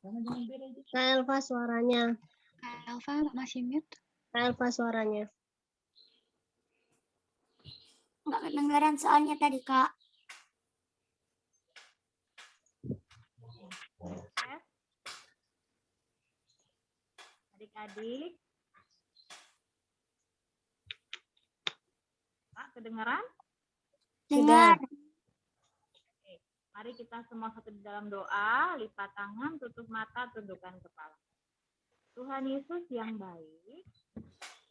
Kak Elva suaranya. Kak Elva masih mute. Kak Elva suaranya. Nggak kedengaran soalnya tadi, Kak. Adik-adik. Kak, kedengaran? Dengar. Oke. Mari kita semua satu di dalam doa, lipat tangan, tutup mata, tundukkan kepala. Tuhan Yesus yang baik,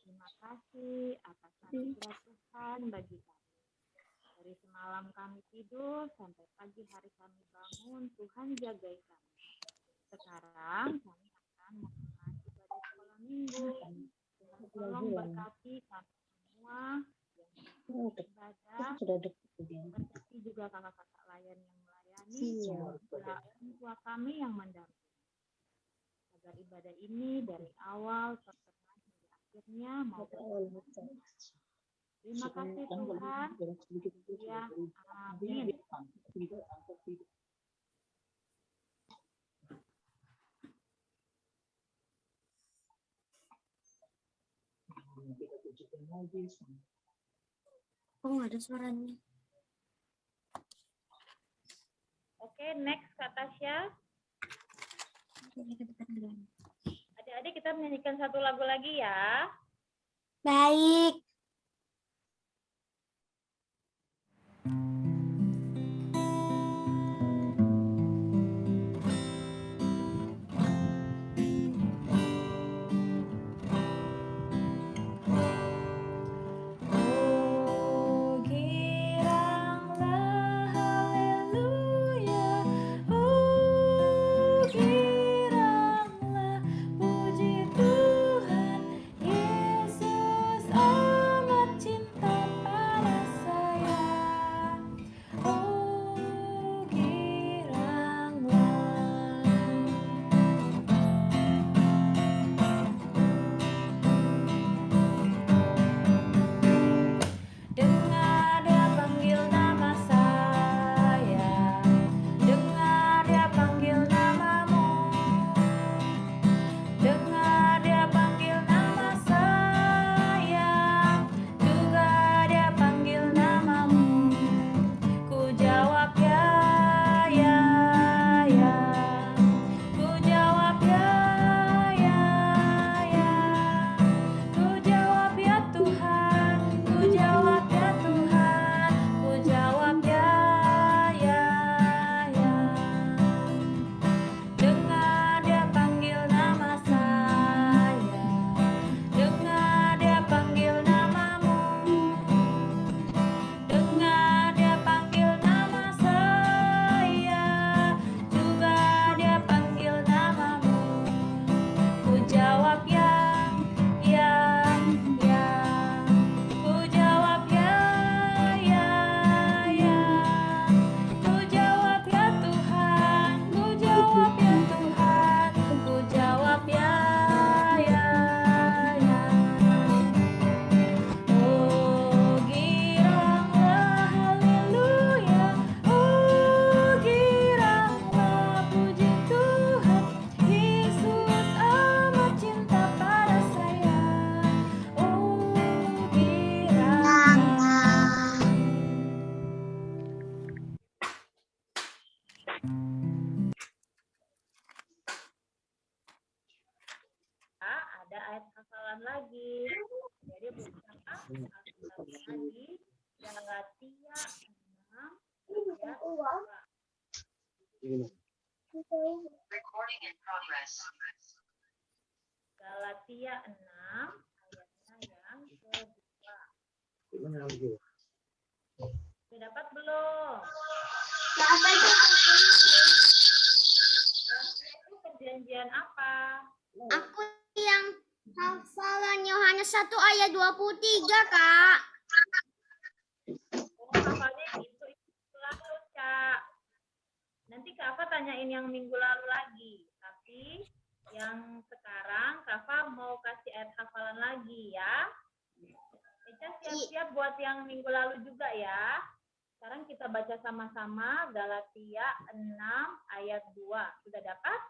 terima kasih atas anugerah Tuhan bagi kami. Dari semalam kami tidur sampai pagi hari kami bangun, Tuhan jagai kami. Sekarang kami akan memulai ibadah sekolah minggu. Tuhan tolong berkati kami semua yang beribadah, berkati juga kakak-kakak layan yang melayani, juga orang tua kami yang mendampingi. Agar ibadah ini dari awal pertengahan hingga akhirnya maupun terima kasih Tuhan. Ya, amin. Oh, nggak ada suaranya. Oke, next Kak Tasya. Adik-adik kita menyanyikan satu lagu lagi ya. Baik. Ada ayat hafalan lagi. Jadi bukan lagi Galatia 6 ayat 2. Recording in progress. Galatia 6 ayatnya yang kedua. Sudah dapat belum? Dapat. Itu perjanjian apa? Aku yang hafalan Yohanes 1 ayat 23, Kak. Oh, hafalnya itu lalu, Kak. Nanti Kak Fa tanyain yang minggu lalu lagi. Tapi yang sekarang Kak Fa mau kasih ayat hafalan lagi ya. Eca siap-siap buat yang minggu lalu juga ya. Sekarang kita baca sama-sama Galatia 6 ayat 2. Sudah dapat?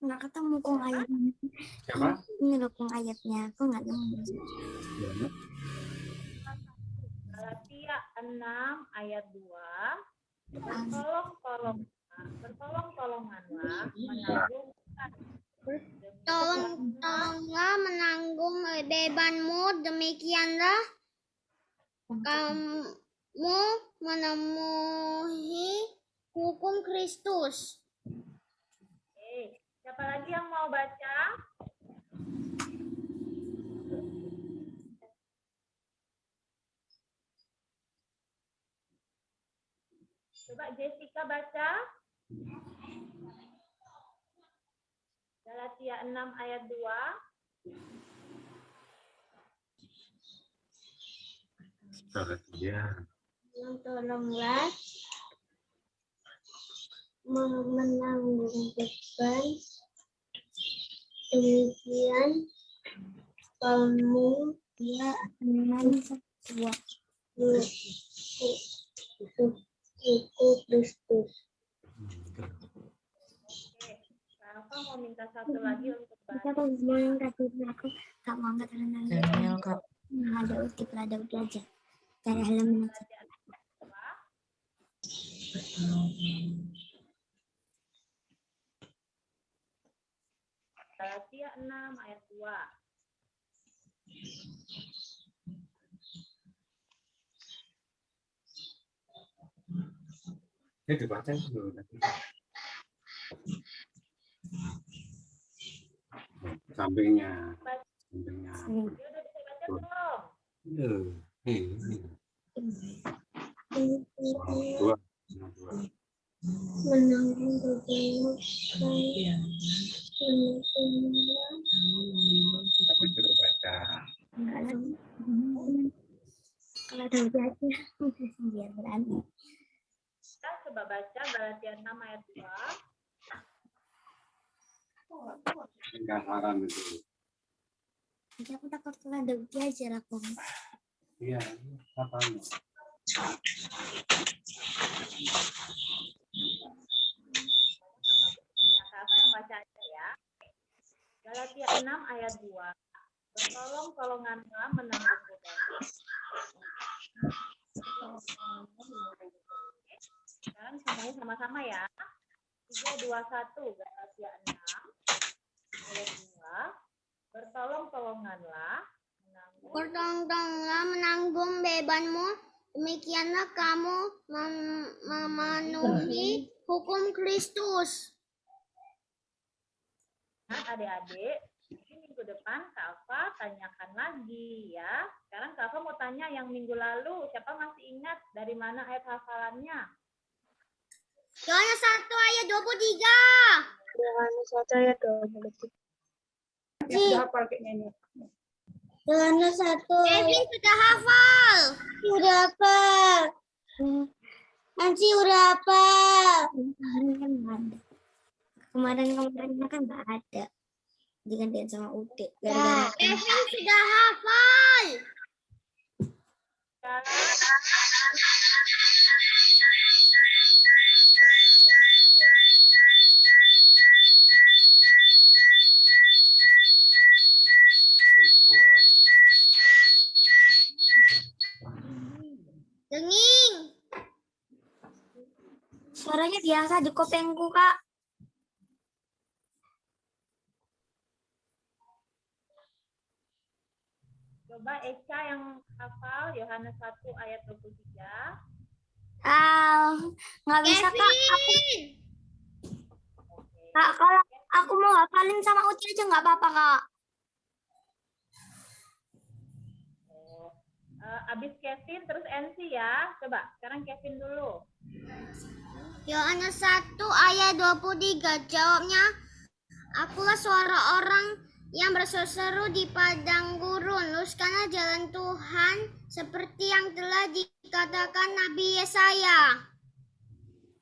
nggak ketemu kong ayatnya. Siapa? Ini loh kong ayatnya, aku nggak nemu. Galatia 6 ayat 2. Bertolong-tolonganlah menanggungkan Tolonglah menanggung bebanmu, demikianlah kamu memenuhi hukum Kristus. Oke, siapa lagi yang mau baca? Coba Jessica baca. Galatia 6 ayat 2. Galatia. Tolonglah menanggung beban, demikian kamu akan sebuah hukum Kristus. Rafa mau minta satu lagi untuk Kita baca. mau kasih aku nggak mau angkat renang. Daniel, Kak. Ada uti aja. Dari halaman aja. Galatia 6 ayat 2. Ini dibaca dulu. Sampingnya. Sampingnya. Ya udah bisa baca belum? Ini. Dua. Menanggung bebanmu, Tapi itu baca. enggak lagi. Kalau ada udah aja, biar berani. Kita coba baca Galatia 6 ayat 2. Enggak haram itu. Nanti aku takut kalau ada udah aja lah kong. Iya, apa? Ya, Kakak yang baca aja ya. Galatia 6 ayat 2. Bertolong-tolonganlah menanggung beban. Sekarang semuanya sama-sama ya. 3, 2, 1. Galatia 6 ayat 2. Bertolong-tolonganlah menanggung bebanmu, demikianlah kamu memenuhi hukum Kristus. Nah, adik-adik, ini minggu depan Kava tanyakan lagi ya. Sekarang Kava mau tanya yang minggu lalu. Siapa masih ingat dari mana ayat hafalannya? Yohanes 1 ayat 23. Yohanes 1 ayat 23. Sudah hafal kayaknya ini. Yohanes 1. Kevin sudah hafal. Udah hafal. Nanti udah hafal. Kemarin kan nggak ada. Digantiin sama Uti. Kevin sudah hafal. Denging. Suaranya biasa di kopengku, Kak. Coba Eca yang hafal Yohanes 1 ayat 23. Nggak bisa, Kak. Kak, kalau aku mau hafalin sama Uci aja nggak apa-apa, Kak. Abis Kevin terus NC ya. Coba sekarang Kevin dulu. Yohanes 1 ayat 23. Jawabnya, akulah suara orang yang berseru di padang gurun. Luruskanlah jalan Tuhan seperti yang telah dikatakan Nabi Yesaya.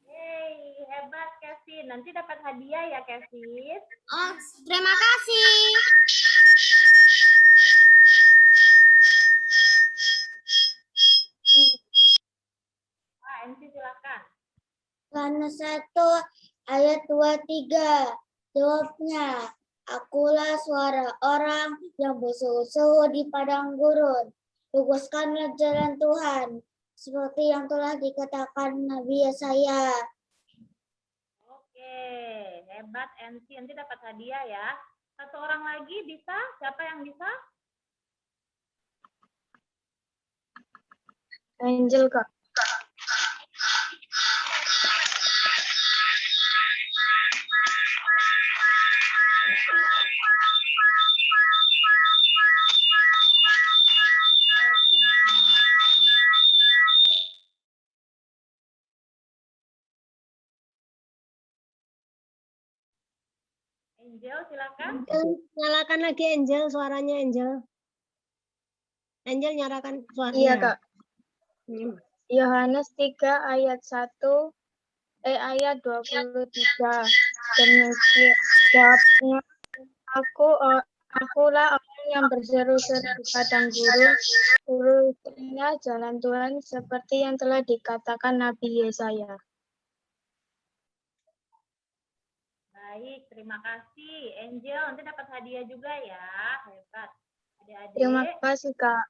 Hey, hebat Kevin. Nanti dapat hadiah ya Kevin. Oh, terima kasih. NC silakan. Yohanes 1 ayat 23. Jawabnya, akulah suara orang yang berseru-seru di padang gurun. Luruskanlah jalan Tuhan, seperti yang telah dikatakan Nabi Yesaya. Oke, hebat NC. Nanti dapat hadiah ya. Satu orang lagi bisa? Siapa yang bisa? Angel, Kak. Angel, silakan. Nyalakan lagi Angel, suaranya Angel. Angel nyalakan suaranya. Iya, Kak. Hmm. Yohanes 3 ayat 1 ayat 23. Demikian jawabnya, akulah orang yang berseru-seru di padang gurun, luruskanlah jalan Tuhan seperti yang telah dikatakan Nabi Yesaya. Baik, terima kasih. Angel, nanti dapat hadiah juga ya. Hebat. Adik-adik. Terima kasih, Kak.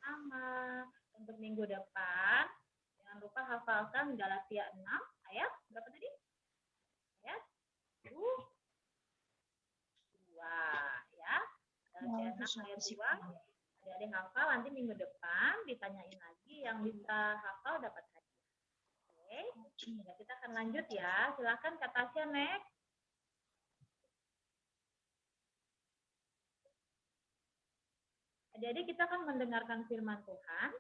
Sama. Untuk minggu depan, jangan lupa hafalkan Galatia 6 ayat berapa tadi? Ayat 2 ya. Galatia 6 ayat 2. Adik-adik hafal, nanti minggu depan ditanyain lagi, yang bisa hafal dapat hadiah. Oke, ya, kita akan lanjut ya. Silakan Kak Tasya next. Adik-adik, kita akan mendengarkan firman Tuhan.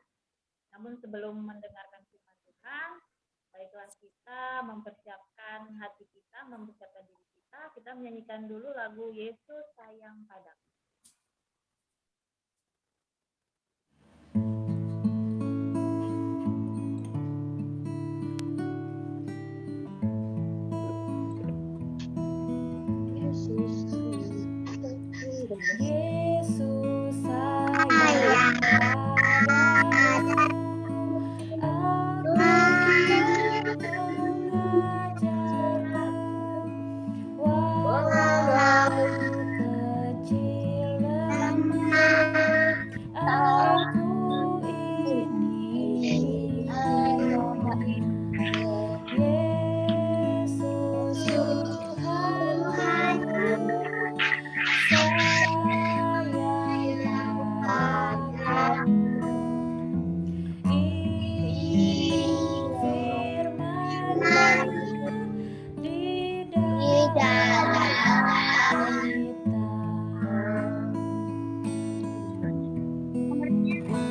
Namun sebelum mendengarkan firman Tuhan, baiklah kita mempersiapkan hati kita, mempersiapkan diri kita menyanyikan dulu lagu Yesus Sayang Padaku. Yesus sayang padaku, aku mengajarkan, walau kecil lemah, aku ini Yesus Tuhanku, sayang padaku. Firman-Nya di dalam kita.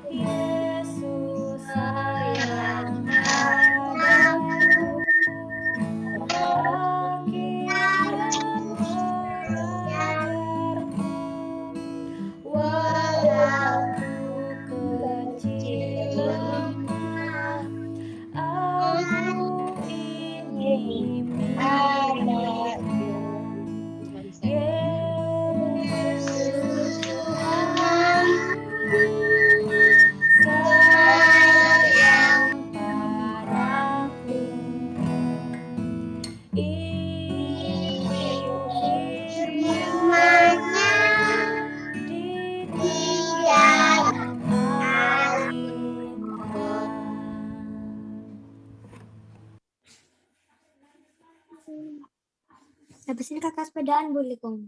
Yesus sayang padaku, akhirnya mengajarku, walau kecil lemah, aku ini miliknya. Yesus Tuhanku, sayang padaku. Firman-Nya di dalam Alkitab. Habis ini kakak sepedaan boleh, Kong?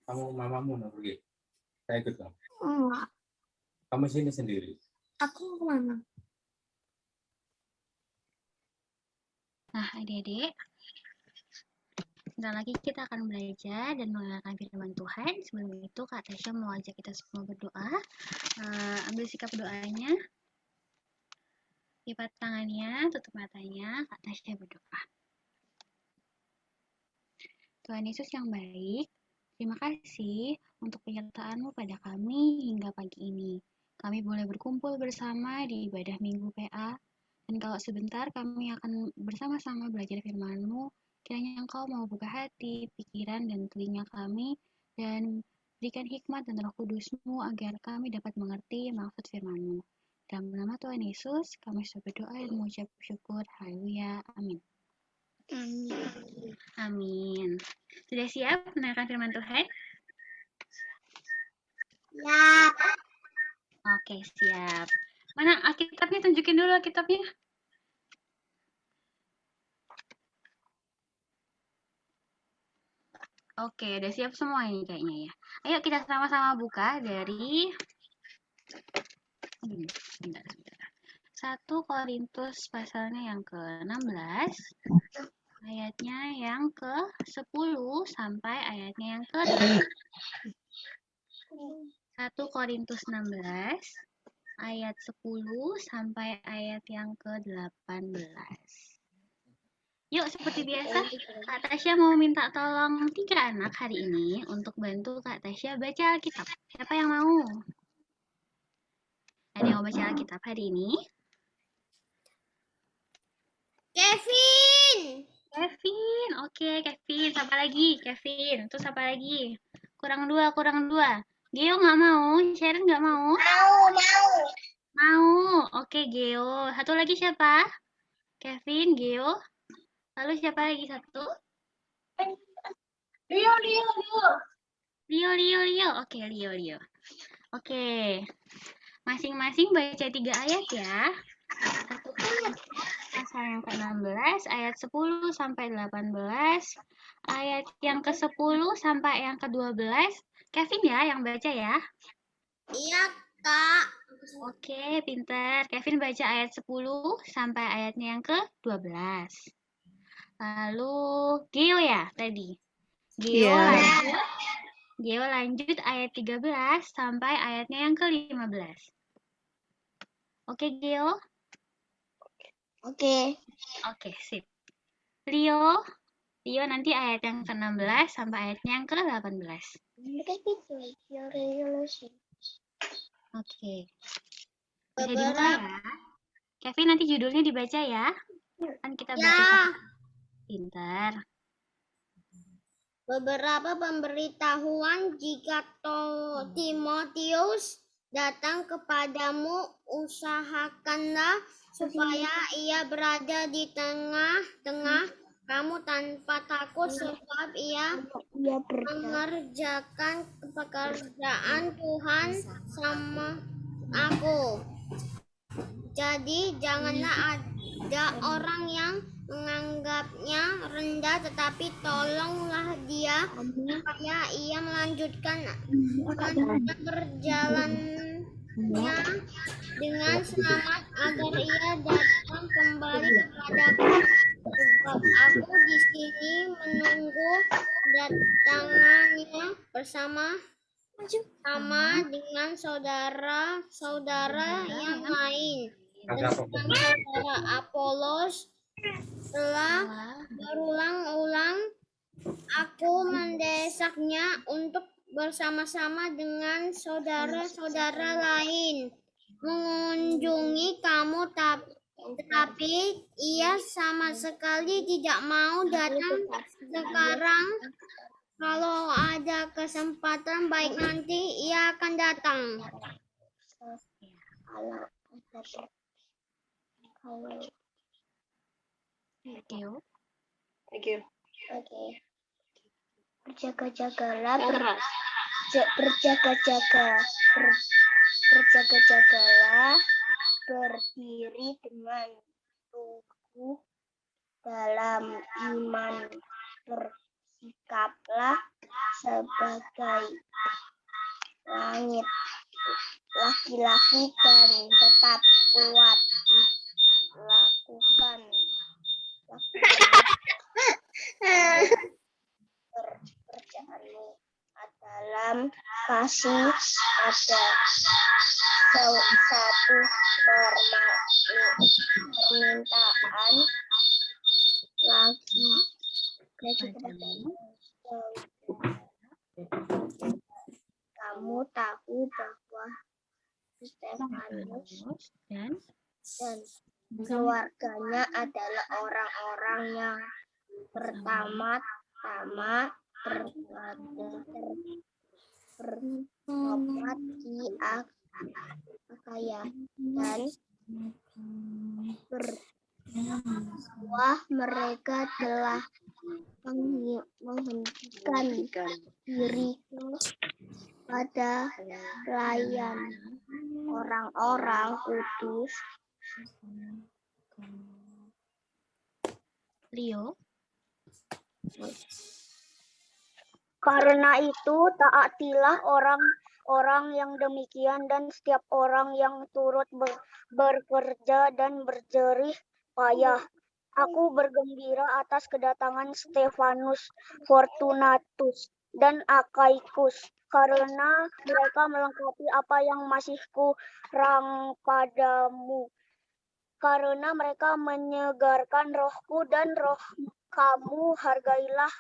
Kamu mamamu mau pergi? Saya ikut kamu. Enggak. Kamu sini sendiri. Aku kemana? Nah, adik-adik, sebentar lagi kita akan belajar dan mendengarkan firman Tuhan. Sebelum itu, Kak Tasya mau ajak kita semua berdoa. Ambil sikap doanya, lipat tangannya, tutup matanya, Kak Tasya berdoa. Tuhan Yesus yang baik, terima kasih untuk penyertaan-Mu pada kami hingga pagi ini. Kami boleh berkumpul bersama di ibadah Minggu PA, dan kalau sebentar kami akan bersama-sama belajar firman-Mu, kiranya Engkau mau buka hati, pikiran, dan telinga kami, dan berikan hikmat dan Roh Kudus-Mu agar kami dapat mengerti maksud firman-Mu. Dalam nama Tuhan Yesus, kami sudah berdoa dan mengucap syukur. Haleluya. Amin. Amin. Sudah siap mendengarkan firman Tuhan? Ya. Oke, siap. Mana Alkitabnya? Tunjukin dulu Alkitabnya. Oke, udah siap semua ini kayaknya ya. Ayo kita sama-sama buka dari 1 Korintus pasalnya yang ke-16, ayatnya yang ke-10 sampai ayatnya yang ke-8. 1 Korintus 16, ayat 10 sampai ayat yang ke-18. Yuk, seperti biasa, Kak Tasya mau minta tolong 3 anak hari ini untuk bantu Kak Tasya baca Alkitab. Siapa yang mau? Ada yang mau baca Alkitab hari ini? Kevin. Kevin, oke Kevin. Siapa lagi? Kevin. Terus siapa lagi? Kurang 2. Geo nggak mau? Sharon nggak mau? Mau. Oke, Geo. Satu lagi siapa? Kevin, Geo. Lalu siapa lagi satu? Leo. Oke, Leo. Oke. Masing-masing baca 3 ayat ya. Pasal yang ke-16, ayat 10 sampai 18, ayat yang ke-10 sampai yang ke-12. Kevin ya yang baca ya. Iya, Kak. Oke, pintar. Kevin baca ayat 10 sampai ayatnya yang ke-12. Lalu Geo ya tadi. Geo lanjut ayat 13 sampai ayatnya yang ke-15. Oke, Geo? Oke. Oke, sip. Leo nanti ayat yang ke-16 sampai ayatnya yang ke-18. Oke. Bisa dimulai ya. Kevin nanti judulnya dibaca ya. Kan kita baca pintar. Beberapa pemberitahuan jika Timotius datang kepadamu, usahakanlah supaya ia berada di tengah-tengah kamu tanpa takut, sebab ia mengerjakan pekerjaan Tuhan sama aku. Jadi janganlah ada orang yang menganggapnya rendah, tetapi tolonglah dia supaya ia melanjutkan perjalanannya dengan selamat, agar ia datang kembali kepadaku. Sebab aku di sini menunggu kedatangannya bersama dengan saudara-saudara yang lain. Dan saudara Apolos telah berulang-ulang aku mendesaknya untuk bersama-sama dengan saudara-saudara lain mengunjungi kamu, tetapi ia sama sekali tidak mau datang sekarang. Kalau ada kesempatan baik nanti ia akan datang. Oke. Berjaga-jagalah, berdiri dengan teguh dalam iman, bersikaplah sebagai langit laki-laki dan tetap kuat, lakukan pekerjaanmu dalam kasih. Ada satu permintaan lagi kamu tahu bahwa Stefanus dan keluarganya adalah orang-orang yang pertama-tama bertobat di Akaya dan bersuara bahwa mereka telah menghentikan diri pada pelayan orang-orang kudus. Leo, Karena itu taatilah orang-orang yang demikian dan setiap orang yang turut bekerja dan berjerih payah. Aku bergembira atas kedatangan Stefanus, Fortunatus, dan Akaikus, karena mereka melengkapi apa yang masih kurang padamu. Karena mereka menyegarkan rohku dan roh kamu, hargailah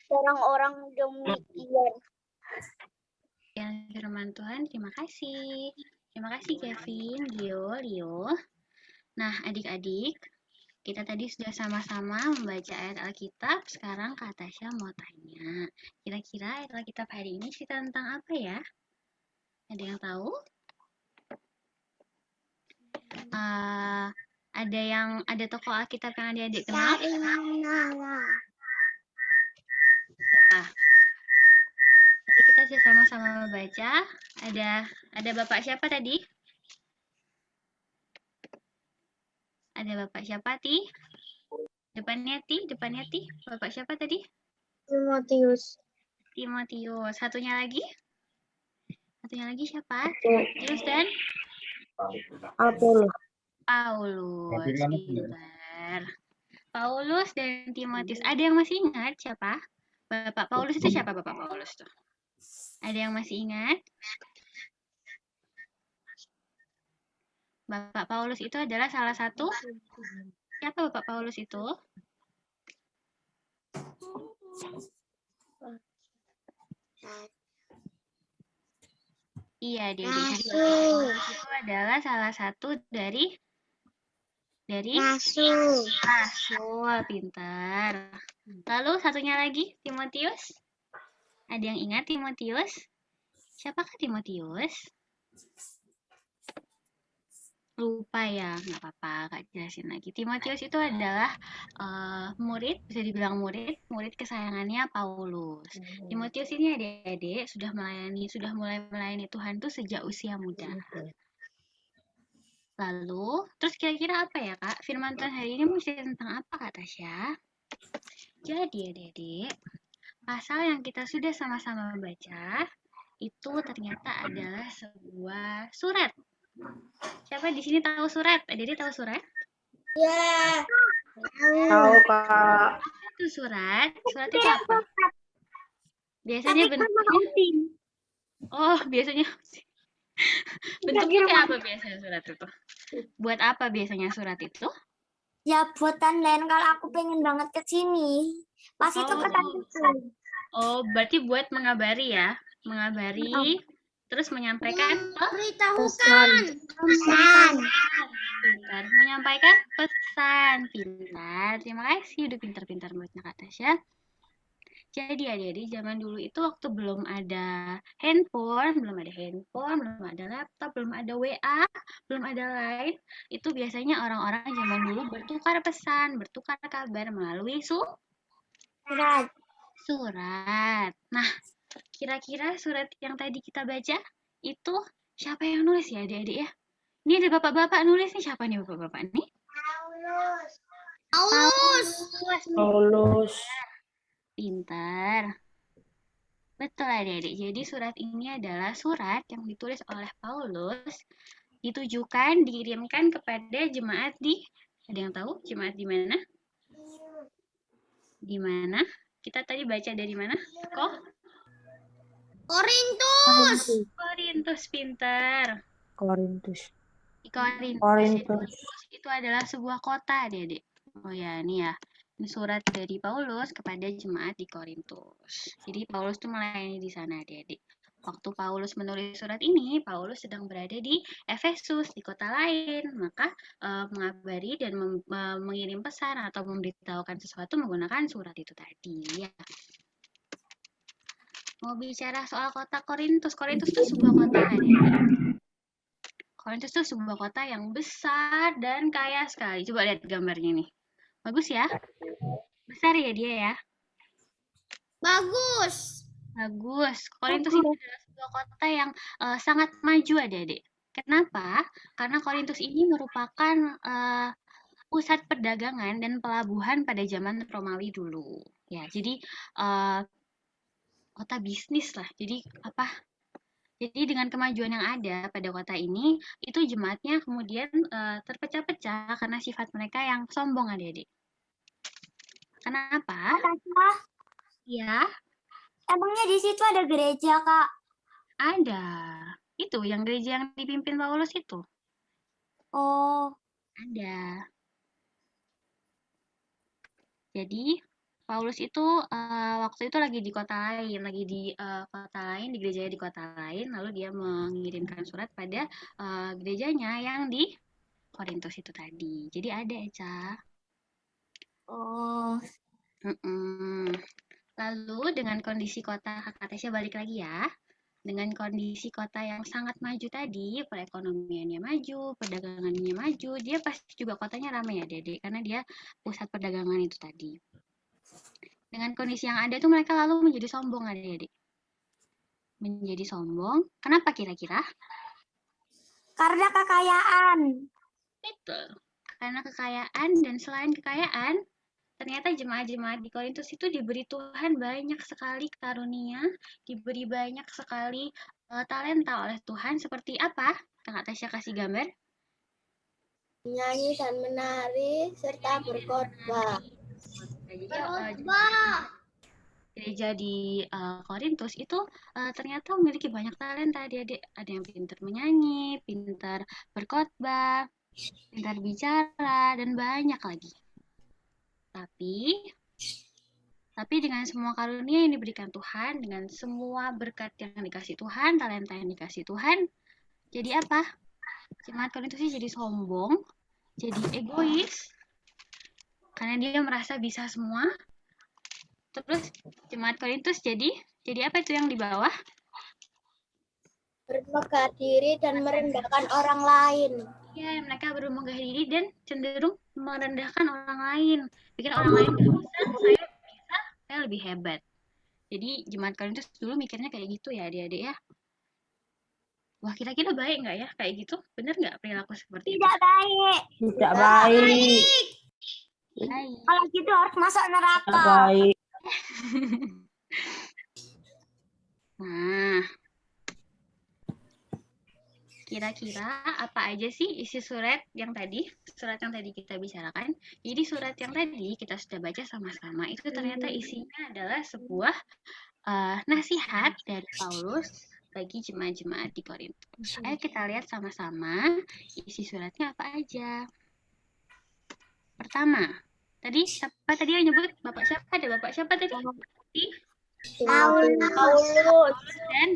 orang-orang demikian. yang firman Tuhan, terima kasih. Terima kasih Kevin, Leo. Nah, adik-adik, kita tadi sudah sama-sama membaca ayat Alkitab. Sekarang Kak Tasya mau tanya, kira-kira ayat Alkitab hari ini cerita tentang apa ya? Ada yang tahu? Ada tokoh Alkitab yang adik-adik kenal? Siapa? Nanti kita sudah sama-sama membaca. Ada Bapak siapa tadi? Ada Bapak siapa, Ti? Depannya Ti. Bapak siapa tadi? Timotius. Satunya lagi siapa? Timotius dan Paulus. Pintar. Paulus dan Timotius. Ada yang masih ingat siapa? Bapak Paulus itu siapa Bapak Paulus tuh? Ada yang masih ingat? Bapak Paulus itu adalah salah satu. Siapa Bapak Paulus itu? Iya, Dede. Itu adalah salah satu dari Rasul, pintar. Lalu satunya lagi, Timotius. Ada yang ingat Timotius? Siapakah Timotius? Lupa ya, nggak apa-apa, Kak jelasin lagi. Timotius itu adalah murid, bisa dibilang murid kesayangannya Paulus. Timotius ini adik-adik sudah mulai melayani Tuhan tuh sejak usia muda. Lalu, terus kira-kira apa ya Kak? Firman Tuhan hari ini mau cerita tentang apa Kak Tasya? Jadi adik-adik, pasal yang kita sudah sama-sama baca itu ternyata adalah sebuah surat. Siapa di sini tahu surat? Adik-adik tahu surat? Ya. Tahu, Kak. Itu surat. Surat itu apa? Biasanya bentuknya. Oh, biasanya. Bentuknya kayak apa biasanya surat itu? Buat apa biasanya surat itu? Ya buat tandain kalau aku pengen banget ke sini. Pas itu ketemu. Oh, berarti buat mengabari ya? Mengabari, terus menyampaikan Beritahukan. pesan. Pintar. Menyampaikan pesan. Pintar. Terima kasih udah pintar-pintar buatnya Kak Tasya. Jadi adik-adik zaman dulu itu waktu belum ada handphone, belum ada laptop, belum ada WA, belum ada Line, itu biasanya orang-orang zaman dulu bertukar pesan, bertukar kabar melalui surat. Nah, kira-kira surat yang tadi kita baca itu siapa yang nulis ya adik-adik ya? Ini ada bapak-bapak nulis nih, siapa nih bapak-bapak nih? Paulus. Pintar. Betul adik-adik. Jadi surat ini adalah surat yang ditulis oleh Paulus, ditujukan, dikirimkan kepada jemaat di, ada yang tahu jemaat di mana? Di mana? Kita tadi baca dari mana? Korintus, pintar. Korintus. Korintus itu adalah sebuah kota adik-adik. Oh ya, ini ya. Ini surat dari Paulus kepada jemaat di Korintus. Jadi Paulus tuh melayani di sana adik-adik. Waktu Paulus menulis surat ini, Paulus sedang berada di Efesus, di kota lain. Maka mengabari dan mengirim pesan atau memberitahukan sesuatu menggunakan surat itu tadi. Ya. Mau bicara soal kota Korintus. Korintus itu sebuah kota adik-adik. Korintus itu sebuah kota yang besar dan kaya sekali. Coba lihat gambarnya nih. Bagus ya? Besar ya dia ya? Bagus. Bagus. Korintus ini adalah sebuah kota yang sangat maju adik-adik. Kenapa? Karena Korintus ini merupakan pusat perdagangan dan pelabuhan pada zaman Romawi dulu. Ya, jadi kota bisnis lah. Jadi apa? Jadi dengan kemajuan yang ada pada kota ini, itu jemaatnya kemudian terpecah-pecah karena sifat mereka yang sombong adik-adik. Kenapa? Ya, Emangnya di situ ada gereja, Kak? ada. Itu yang gereja yang dipimpin Paulus itu. Oh, Ada. Jadi Paulus itu waktu itu lagi di kota lain, di gerejanya di kota lain, lalu dia mengirimkan surat pada gerejanya yang di Korintus itu tadi. Jadi ada Eca. oh. Lalu dengan kondisi kota, Kakak Tesya balik lagi ya. Dengan kondisi kota yang sangat maju tadi, perekonomiannya maju, perdagangannya maju, dia pasti juga kotanya ramai ya, Dede, karena dia pusat perdagangan itu tadi. Dengan kondisi yang ada tuh mereka lalu menjadi sombong, adik-adik. Menjadi sombong. Kenapa kira-kira? Karena kekayaan. Betul. Karena kekayaan, dan selain kekayaan, ternyata jemaat-jemaat di Korintus itu diberi Tuhan banyak sekali karunia, diberi banyak sekali talenta oleh Tuhan. Seperti apa? Kakak Tasya kasih gambar. Menyanyi dan menari, serta berkhotbah. Jadi gereja di Korintus itu ternyata memiliki banyak talenta, adik-adik. Ada yang pintar menyanyi, pintar berkhotbah, pintar bicara, dan banyak lagi. Tapi dengan semua karunia yang diberikan Tuhan, dengan semua berkat yang dikasih Tuhan, talenta yang dikasih Tuhan, jadi apa? Jemaat Korintus ini jadi sombong, jadi egois, karena dia merasa bisa semua. Terus jemaat Korintus jadi apa itu yang di bawah? Bermegah diri dan merendahkan orang lain. Ya, mereka bermegah diri dan cenderung merendahkan orang lain. Pikir orang lain nggak bisa, saya lebih hebat. Jadi jemaat Korintus dulu mikirnya kayak gitu ya adik-adik ya. Wah, kira-kira baik nggak ya kayak gitu? Bener nggak perilaku seperti itu? Tidak baik. Tidak baik. Baik. Kalau gitu harus masuk Tidak neraka. baik. Nah, kira-kira apa aja sih isi surat yang tadi kita bicarakan? Jadi surat yang tadi kita sudah baca sama-sama, itu ternyata isinya adalah sebuah nasihat dari Paulus bagi jemaat-jemaat di Korintus. Ayo kita lihat sama-sama isi suratnya apa aja. Pertama, tadi siapa tadi yang nyebut? Bapak siapa? Ada bapak siapa tadi? Paulus. Dan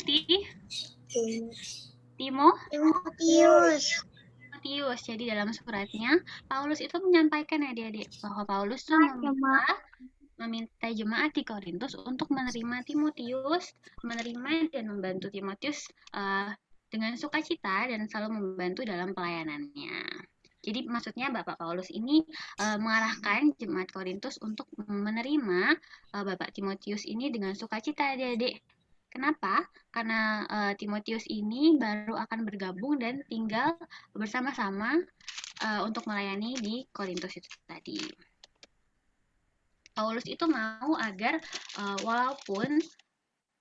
Timotius. Jadi dalam suratnya Paulus itu menyampaikan adik-adik bahwa Paulus itu meminta jemaat di Korintus untuk menerima Timotius, menerima dan membantu Timotius dengan sukacita dan selalu membantu dalam pelayanannya. Jadi maksudnya Bapak Paulus ini mengarahkan jemaat Korintus untuk menerima Bapak Timotius ini dengan sukacita adik-adik. Kenapa? Karena Timotius ini baru akan bergabung dan tinggal bersama-sama untuk melayani di Korintus itu tadi. Paulus itu mau agar walaupun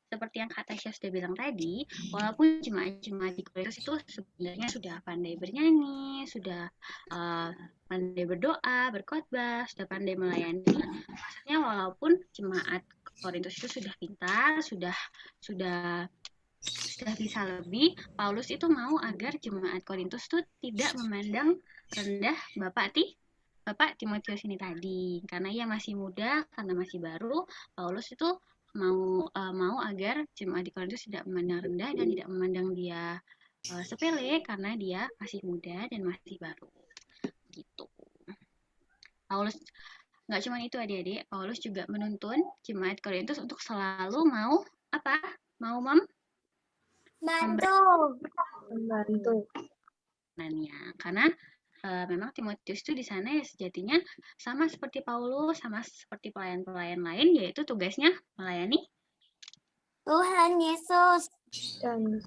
seperti yang Kak Tasya sudah bilang tadi, walaupun jemaat-jemaat di Korintus itu sebenarnya sudah pandai bernyanyi, sudah pandai berdoa, berkhotbah, sudah pandai melayani. Maksudnya walaupun jemaat Korintus itu sudah pintar, sudah bisa lebih, Paulus itu mau agar jemaat Korintus itu tidak memandang rendah Bapak Timotius ini tadi, karena ia masih muda, karena masih baru. Paulus itu mau agar jemaat di Korintus tidak memandang rendah dan tidak memandang dia sepele karena dia masih muda dan masih baru. Gitu. Paulus nggak cuma itu adik-adik, Paulus juga menuntun jemaat Korintus untuk selalu mau apa? Mau membantu. pelayanannya. Karena memang Timotius itu di sana ya sejatinya sama seperti Paulus, sama seperti pelayan-pelayan lain, yaitu tugasnya melayani Tuhan Yesus. Dan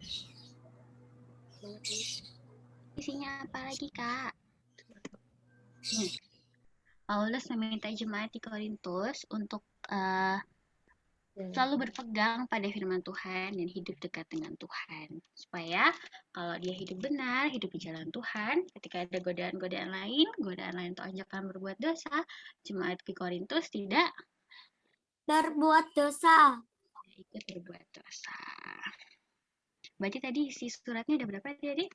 isinya apa lagi, Kak? Paulus meminta jemaat di Korintus untuk selalu berpegang pada firman Tuhan dan hidup dekat dengan Tuhan. Supaya kalau dia hidup benar, hidup di jalan Tuhan, ketika ada godaan-godaan lain atau ajakan berbuat dosa, jemaat di Korintus tidak Berbuat dosa. ikut berbuat dosa. Berarti tadi isi suratnya ada berapa, Adik?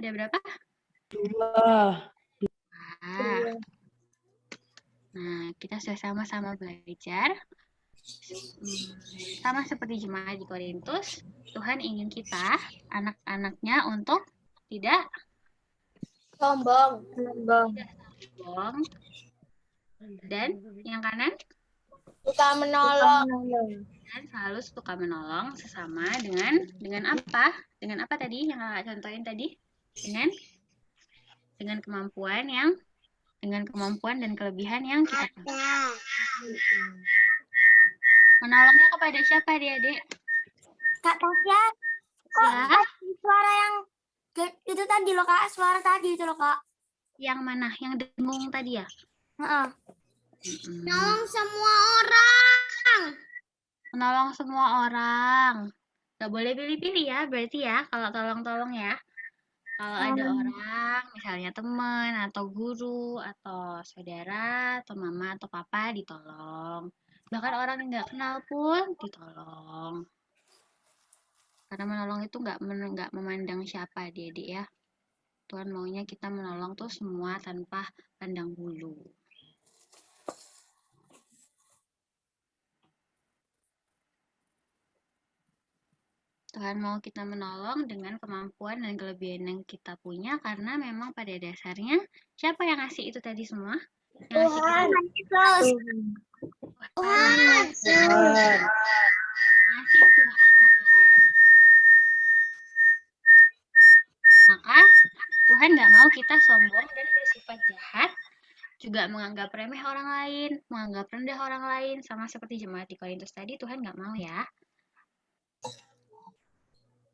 Ada berapa? 2. Nah, kita sudah sama-sama belajar. Sama seperti jemaat di Korintus, Tuhan ingin kita, anak-anaknya, untuk tidak Sombong. sombong. Dan yang kanan, Suka menolong. dan selalu suka menolong sesama dengan apa? Dengan apa tadi yang Kakak contohin tadi? Dengan kemampuan dan kelebihan yang kita punya. Menolongnya kepada siapa, Adik-adik? Kak Tasya, kok Ya. tadi suara yang itu tadi loh Kak, suara tadi itu loh Kak. Yang mana? Yang dengung tadi ya? Heeh. Mm-mm. Nolong semua orang. Menolong semua orang. Gak boleh pilih-pilih ya, berarti ya, kalau tolong-tolong ya. Kalau ada orang, misalnya teman, atau guru, atau saudara, atau mama, atau papa, ditolong. Bahkan orang yang nggak kenal pun ditolong. Karena menolong itu nggak memandang siapa, adik-adik ya. Tuhan maunya kita menolong tuh semua tanpa pandang bulu. Tuhan mau kita menolong dengan kemampuan dan kelebihan yang kita punya, karena memang pada dasarnya siapa yang ngasih itu tadi semua? Yang ngasih kita Yesus. Tuhan Yesus. ngasih Tuhan. Maka Tuhan nggak mau kita sombong dan bersifat jahat, juga menganggap remeh orang lain, menganggap rendah orang lain, sama seperti jemaat di Korintus tadi. Tuhan nggak mau ya.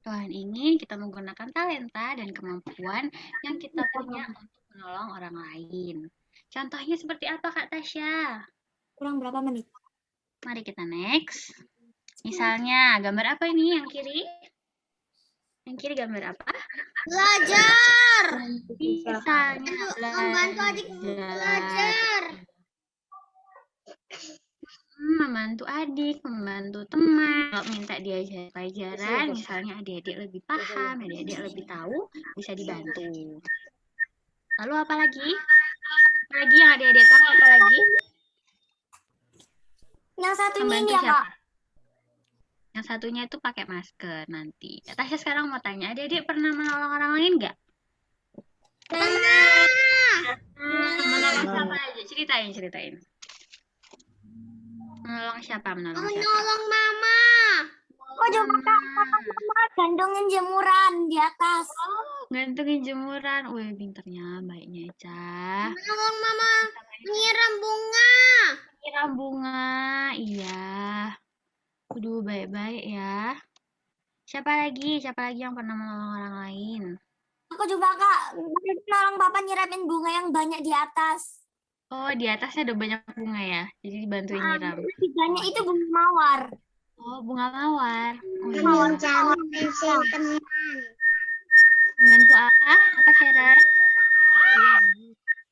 Tuhan ingin kita menggunakan talenta dan kemampuan yang kita punya untuk menolong orang lain. Contohnya seperti apa, Kak Tasya? Kurang berapa menit? Mari kita next. Misalnya, gambar apa ini yang kiri? Yang kiri gambar apa? Belajar. Misalnya Membantu adik belajar. Membantu adik, membantu teman. Kalau minta diajar pelajaran, misalnya adik-adik lebih paham, adik-adik lebih tahu, bisa dibantu. Lalu apa lagi? Apa lagi yang adik-adik tahu, apa lagi? Yang satunya Membantu ini ya siapa? Kak. Yang satunya itu pakai masker nanti. Tasya sekarang mau tanya, adik-adik pernah menolong orang lain nggak? Menolong siapa aja? Ceritain. Menolong siapa? Menolong Mama. Oh coba Kak, Mama gantungin jemuran di atas. Gantungin jemuran. Wih, pinternya, baiknya, Ca. Menolong Mama menyiram bunga. Menyiram bunga, iya. Aduh, baik-baik ya. Siapa lagi yang pernah menolong orang lain? Aku juga Kak, menolong Papa nyiramin bunga yang banyak di atas. Oh, di atasnya ada banyak bunga ya, jadi dibantuin nyiram. Lebih banyak itu bunga mawar. Oh, bunga mawar. Oh, iya. Meminjam pensil teman. Membantu apa? Apa Sharon?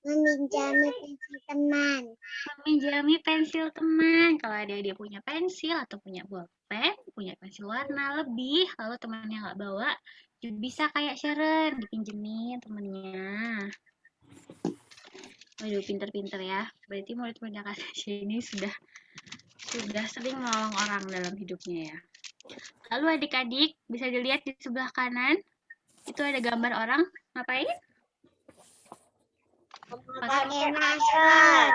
Meminjami pensil teman. Meminjami pensil teman. Kalau dia punya pensil atau punya bolpen, punya pensil warna lebih, lalu temannya nggak bawa, bisa kayak Sharon, dipinjemin temennya. Waduh, pinter-pinter ya. Berarti murid-murid Kak Tasya ini sudah sering menolong orang dalam hidupnya ya. Lalu adik-adik bisa dilihat di sebelah kanan, itu ada gambar orang ngapain? Pakai masker.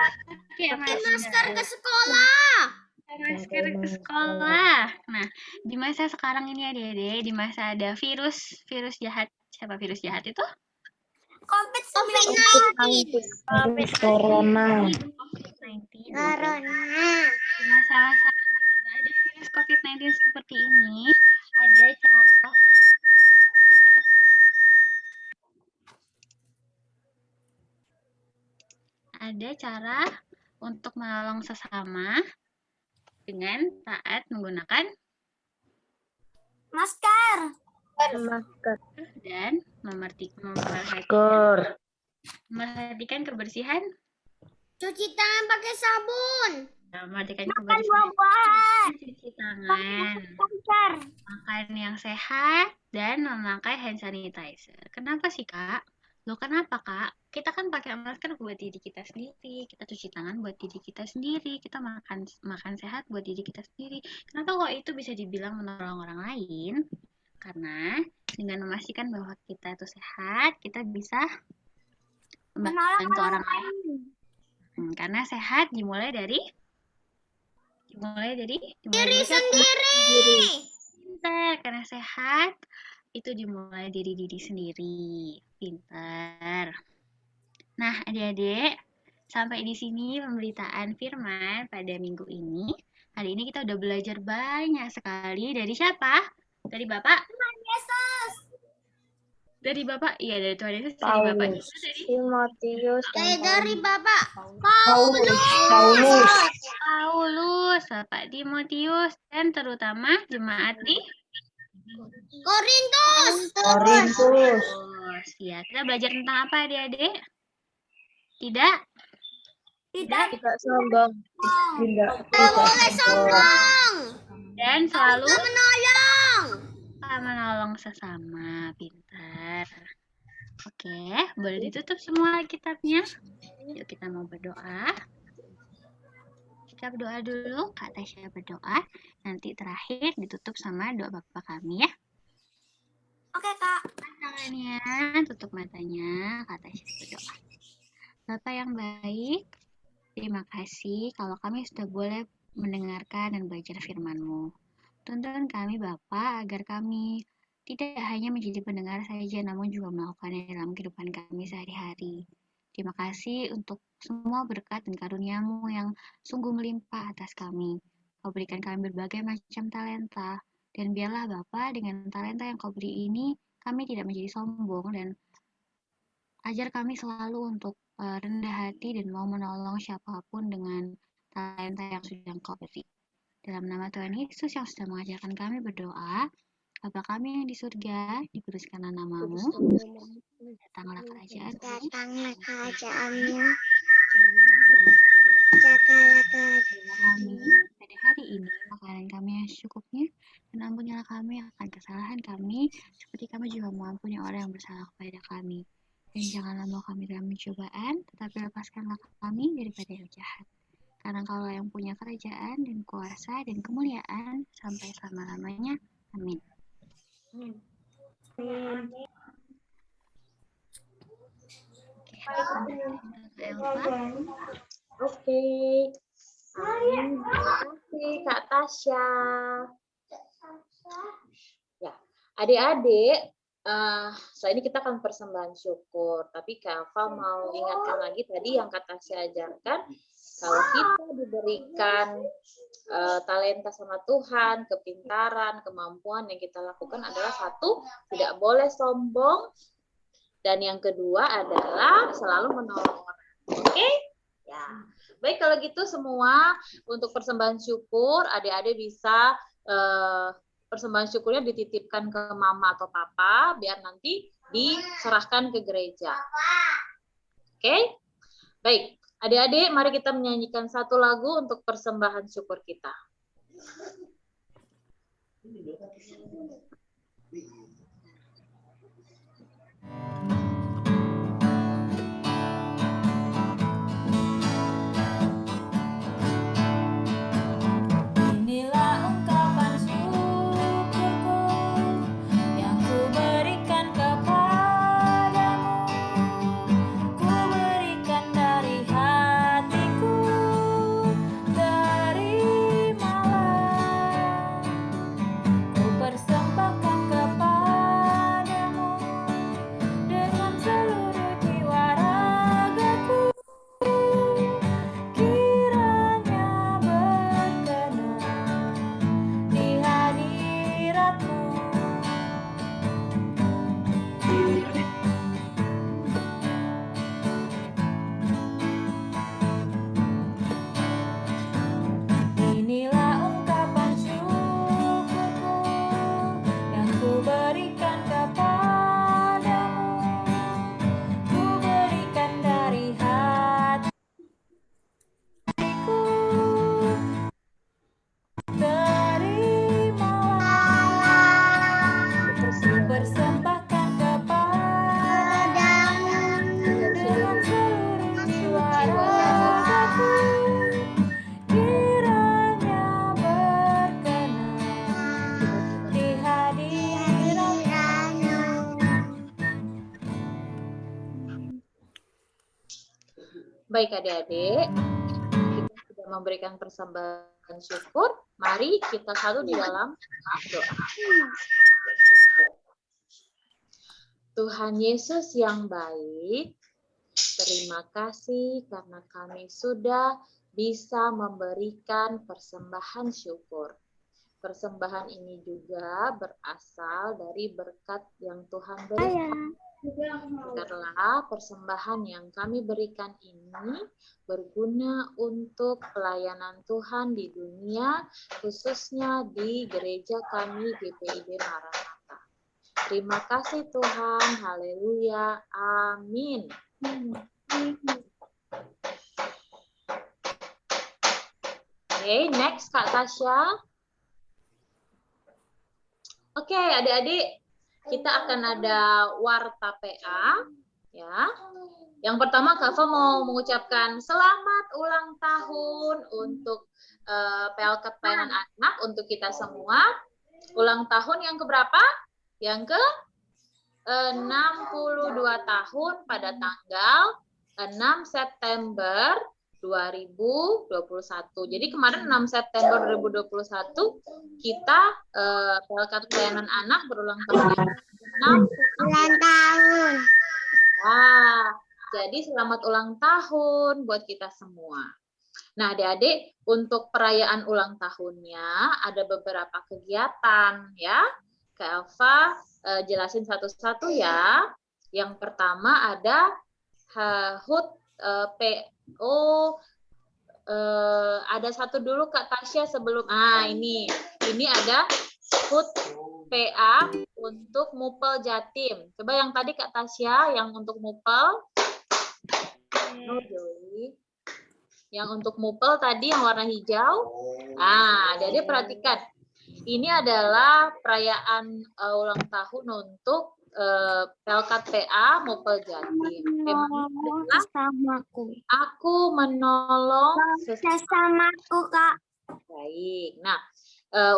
Pakai Masker ke sekolah. masker ke sekolah. Nah, di masa sekarang ini adik-adik, di masa ada virus jahat. Siapa virus jahat itu? COVID-19. Virus corona. COVID-19. Corona. Di masa-masa dimana ada virus COVID-19 seperti ini, ada cara untuk menolong sesama dengan taat menggunakan Masker. Masker. dan memperhatikan kebersihan, Cuci tangan pakai sabun. memperhatikan kebersihan, Buah-buahan. cuci tangan, Masker. makan yang sehat, dan memakai hand sanitizer. Kenapa sih, Kak? Loh, kenapa, Kak? Kita kan pakai masker buat diri kita sendiri, kita cuci tangan buat diri kita sendiri, kita makan sehat buat diri kita sendiri. Kenapa kok itu bisa dibilang menolong orang lain? Karena dengan memastikan bahwa kita itu sehat, kita bisa membantu orang lain. Karena sehat dimulai dari Diri sendiri. pintar. Karena sehat itu dimulai dari diri sendiri. Pintar. Nah, adik-adik, sampai di sini pemberitaan firman pada minggu ini. Hari ini kita udah belajar banyak sekali. Dari siapa? Dari Bapak? Yesus. Dari Bapak? Iya, dari Tuhan Yesus. Dari Bapak juga dari Timotius dan Dari Bapak Paulus, Bapak Timotius, dan terutama jemaat di Korintus. Korintus. Ya, kita belajar tentang apa adik-adik? Tidak tidak sombong. Tidak Boleh sombong. dan selalu Menolong. sesama. Pintar. Oke, boleh ditutup semua kitabnya. Yuk kita mau berdoa. Kita berdoa dulu, Kak Tasya berdoa. Nanti terakhir ditutup sama doa Bapak kami ya. Oke, Kak. Tangannya, tutup matanya, Kak Tasya berdoa. Bapak yang baik, terima kasih kalau kami sudah boleh mendengarkan dan belajar firman-Mu. Tuntun kami Bapak agar kami tidak hanya menjadi pendengar saja, namun juga melakukannya dalam kehidupan kami sehari-hari. Terima kasih untuk semua berkat dan karunia-Mu yang sungguh melimpah atas kami. Kau berikan kami berbagai macam talenta, dan biarlah Bapak dengan talenta yang Kau beri ini, kami tidak menjadi sombong, dan ajar kami selalu untuk rendah hati dan mau menolong siapapun dengan talenta yang sudah Engkau beri. Dalam nama Tuhan Yesus yang sudah mengajarkan kami berdoa, Bapa kami yang di surga, dikuduskanlah nama-Mu, datanglah kerajaanmu, Datanglah kerajaanmu. kami pada hari ini makanan kami yang secukupnya, dan ampunilah kami akan kesalahan kami, seperti kami juga mengampuni orang yang bersalah kepada kami. Dan janganlah membawa kami dalam pencobaan, tetapi lepaskanlah kami daripada yang jahat. Karena Kaulah yang punya kerajaan dan kuasa dan kemuliaan sampai selama-lamanya. Amin. Oke. Amin. Terima kasih Kak Tasya. Ya, adik-adik, setelah ini kita akan persembahan syukur. Tapi Kak Alfa mau ingatkan lagi tadi yang Kak Tasya ajarkan, kalau kita diberikan talenta sama Tuhan, kepintaran, kemampuan yang kita lakukan adalah satu, tidak boleh sombong, dan yang kedua adalah selalu menolong orang. Oke? Ya. Baik, kalau gitu semua untuk persembahan syukur, adik-adik bisa persembahan syukurnya dititipkan ke mama atau papa biar nanti diserahkan ke gereja. Oke? Baik, adik-adik mari kita menyanyikan satu lagu untuk persembahan syukur kita. Inilah ungkapan syukurku yang ku berikan kepadamu. Ku berikan dari hatiku, terima Baik adik-adik, kita sudah memberikan persembahan syukur. Mari kita satu di dalam doa. Tuhan Yesus yang baik, terima kasih karena kami sudah bisa memberikan persembahan syukur. Persembahan ini juga berasal dari berkat yang Tuhan berikan. Karena persembahan yang kami berikan ini berguna untuk pelayanan Tuhan di dunia, khususnya di gereja kami GPIB Maranatha. Terima kasih Tuhan, haleluya, amin. Oke, next Kak Tasya. Oke, adik-adik, kita akan ada warta PA, ya. Yang pertama, Kak Fa mau mengucapkan selamat ulang tahun untuk PLK Pelayanan Anak untuk kita semua. Ulang tahun yang keberapa? Yang ke 62 tahun pada tanggal 6 September 2021. Jadi kemarin 6 September 2021 kita PLK Pelayanan Anak berulang tahun yang Ulang tahun. Wah, jadi selamat ulang tahun buat kita semua. Nah, adik-adik, untuk perayaan ulang tahunnya ada beberapa kegiatan ya. Kak Elva jelasin satu-satu ya. Yang pertama ada HUT PO. Ada satu dulu Kak Tasya sebelum. Ini ada HUT PA untuk Mupel Jatim. Coba yang tadi Kak Tasya, yang untuk Mupel. Yang untuk Mupel tadi yang warna hijau. Jadi perhatikan. Ini adalah perayaan ulang tahun untuk Pelkat PA Mupel Jatim. Sesamaku. Aku menolong Sesamaku, Kak. Baik. Nah,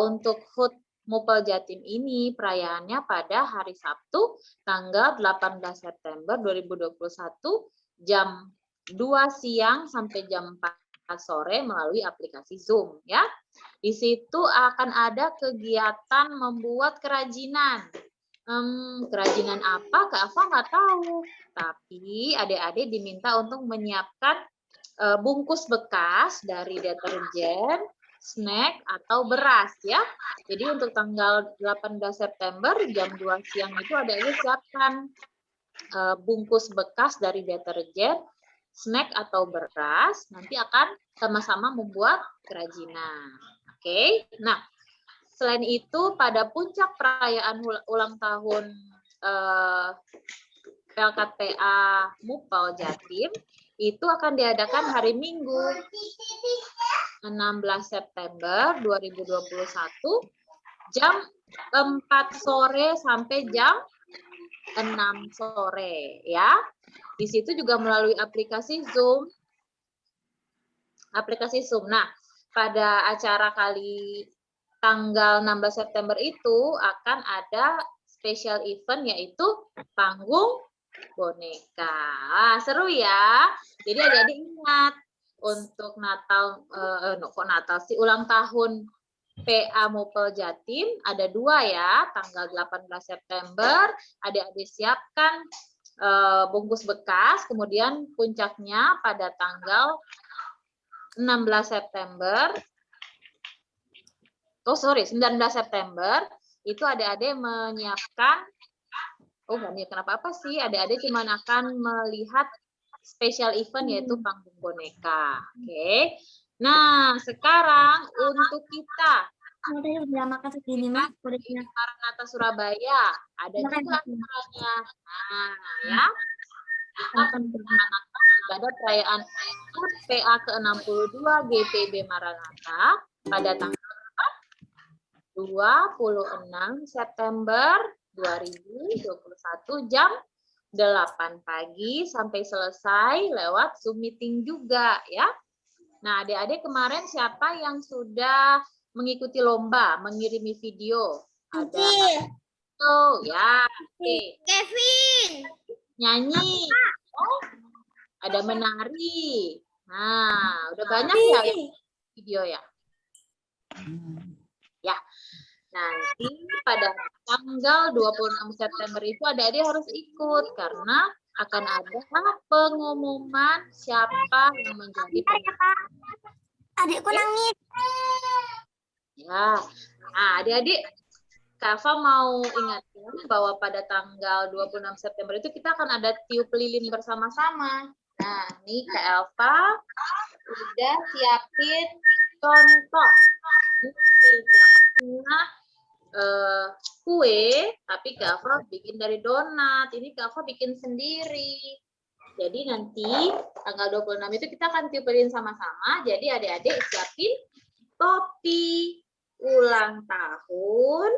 untuk HUT Mupel Jatim ini perayaannya pada hari Sabtu tanggal 18 September 2021 jam 2 siang sampai jam 4 sore melalui aplikasi Zoom ya. Di situ akan ada kegiatan membuat kerajinan. Kerajinan apa? Kak Ava nggak tahu. Tapi adik-adik diminta untuk menyiapkan bungkus bekas dari deterjen, snack atau beras ya. Jadi untuk tanggal 18 September jam 2 siang itu adik-adik siapkan bungkus bekas dari deterjen, snack atau beras, nanti akan sama-sama membuat kerajinan. Oke. Nah, selain itu pada puncak perayaan ulang tahun Pelkat PA Mupel Jatim itu akan diadakan hari Minggu 16 September 2021 jam 4 sore sampai jam 6 sore ya. Di situ juga melalui aplikasi Zoom. Nah, pada acara kali tanggal 16 September itu akan ada special event yaitu panggung boneka. Seru ya. Jadi adik-adik ingat untuk Natal, ulang tahun PA Mupel Jatim ada 2 ya, tanggal 18 September adik-adik siapkan bungkus bekas, kemudian puncaknya pada tanggal 16 September 19 September itu adik-adik menyiapkan kenapa sih? Adik-adik cuma akan melihat special event yaitu panggung boneka. Oke. Nah, sekarang untuk kita Maranatha Surabaya ada juga acaranya. Ya. Ada perayaan PA ke-62 GPIB Maranatha pada tanggal 26 September 2021 jam 8 pagi sampai selesai lewat Zoom meeting juga ya. Nah, adik-adik kemarin siapa yang sudah mengikuti lomba mengirimi video? Ada ya. Kevin. Nyanyi. ada menari. Nah, udah banyak ya video ya? Ya, nanti pada tanggal 26 September itu adik-adik harus ikut karena akan ada pengumuman siapa yang menjadi pemenang. Adikku nangis. Ya, nah adik-adik, Kava mau ingatkan bahwa pada tanggal 26 September itu kita akan ada tiup lilin bersama-sama. Nah, nih Kak Elva udah siapin contoh. Ini Kak kue, tapi Kak Elva bikin dari donat. Ini Kak Elva bikin sendiri. Jadi nanti tanggal 26 itu kita akan tiup lilin sama-sama. Jadi adik-adik siapin topi ulang tahun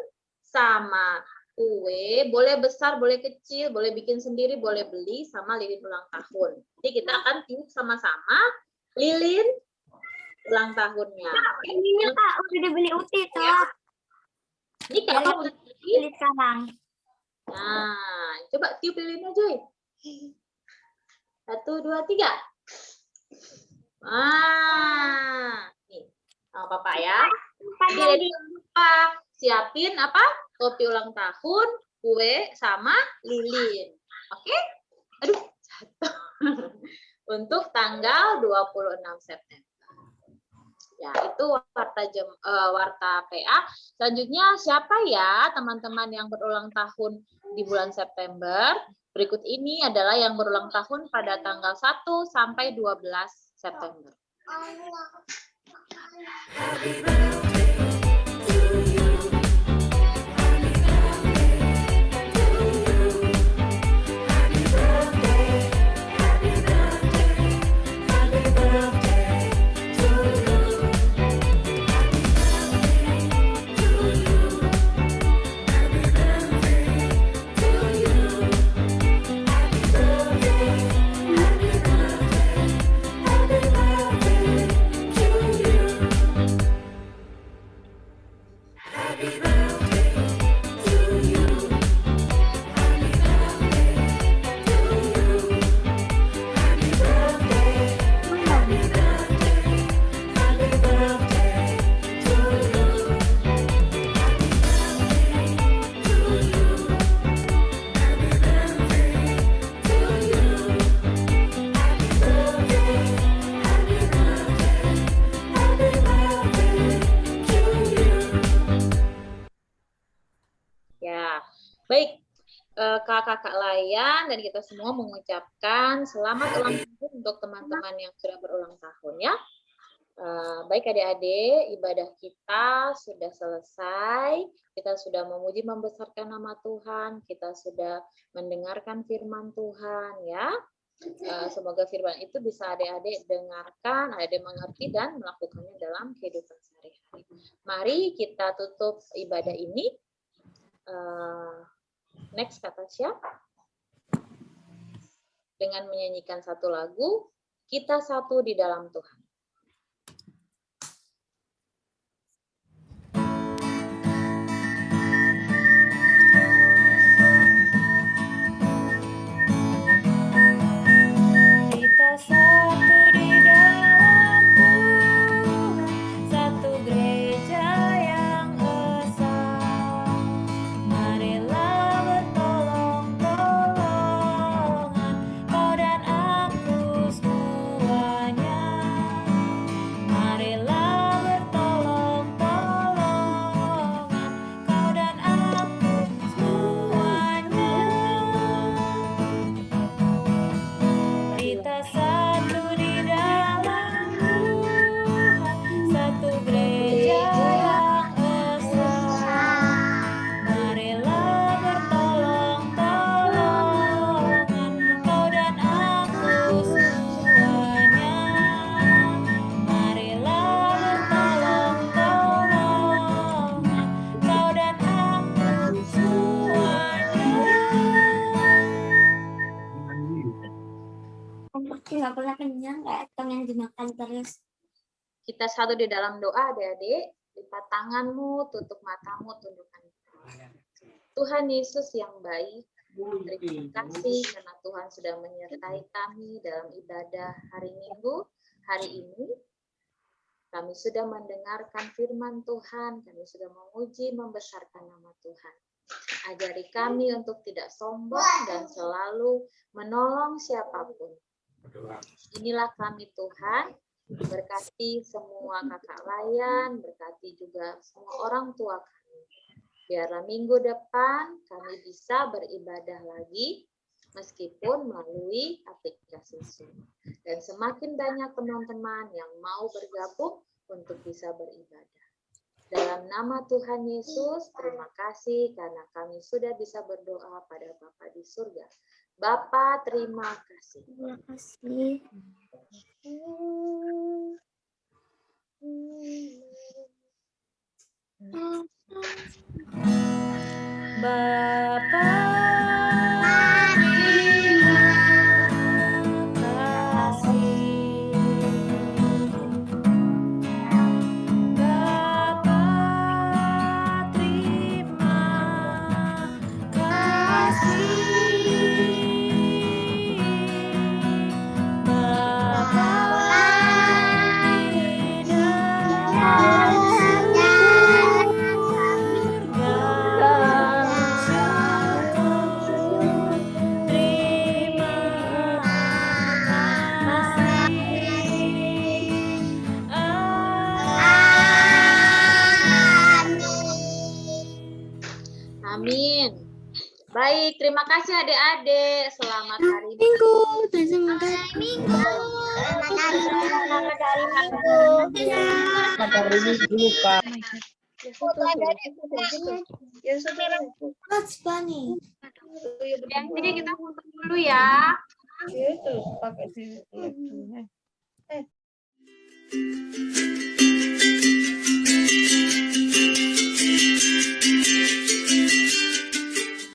sama kue, boleh besar, boleh kecil, boleh bikin sendiri, boleh beli, sama lilin ulang tahun. Jadi kita akan tiup sama-sama lilin ulang tahunnya. Ini Kak, udah dibeli Uti tuh. Ini Kak Elva udah Beli sekarang. Nah, coba tiup lilinnya, Joy. 1, 2, 3. Nih, sama Papa ya. Jadi jangan lupa siapin apa? Topi ulang tahun, kue, sama lilin. Oke? Aduh, jatuh. Untuk tanggal 26 September. Ya, itu warta PA. Selanjutnya siapa ya teman-teman yang berulang tahun di bulan September? Berikut ini adalah yang berulang tahun pada tanggal 1 sampai 12 September. Baik, kakak-kakak layan dan kita semua mengucapkan selamat ulang tahun untuk teman-teman yang sudah berulang tahun ya. Baik adik-adik, ibadah kita sudah selesai. Kita sudah memuji membesarkan nama Tuhan. Kita sudah mendengarkan firman Tuhan ya. Semoga firman itu bisa adik-adik dengarkan, adik-adik mengerti dan melakukannya dalam kehidupan sehari-hari. Mari kita tutup ibadah ini. Next kata siapa? Dengan menyanyikan satu lagu, Kita Satu di Dalam Tuhan. Kita satu di dalam Tuhan, satu gereja yang esa. Marilah bertolong-tolongan, kau dan aku semuanya. Marilah bertolong-tolongan, kau dan aku semuanya. Kita satu di dalam Tuhan, satu gereja yang esa. Marilah bertolong-tolongan, kau dan aku semuanya. Marilah bertolong-tolongan, kau dan aku semuanya. Nggak pernah kenyang, kayak pengen dimakan terus. Kita satu di dalam doa adik-adik. Lipat tanganmu, tutup matamu, tundukkan. Tuhan Yesus yang baik, terima kasih karena Tuhan Tuhan sudah menyertai kami dalam ibadah hari Minggu. Hari ini kami sudah mendengarkan firman Tuhan, kami sudah memuji, membesarkan nama Tuhan. Ajari kami untuk tidak sombong dan selalu menolong siapapun. Inilah kami Tuhan, berkati semua kakak layan, berkati juga semua orang tua kami. Biarlah minggu depan kami bisa beribadah lagi, meskipun melalui aplikasi Zoom. Dan semakin banyak teman-teman yang mau bergabung untuk bisa beribadah. Dalam nama Tuhan Yesus, terima kasih karena kami sudah bisa berdoa pada Bapa di surga. Bapa, terima kasih. Terima kasih. Bapa, terima kasih. Bapa, terima kasih. Bapa di dalam Amin. Baik, terima kasih adik-adik. Selamat hari Minggu. Selamat hari Minggu. Selamat hari Minggu, Kak. What's funny? Yang ini kita foto dulu ya. Itu pakai di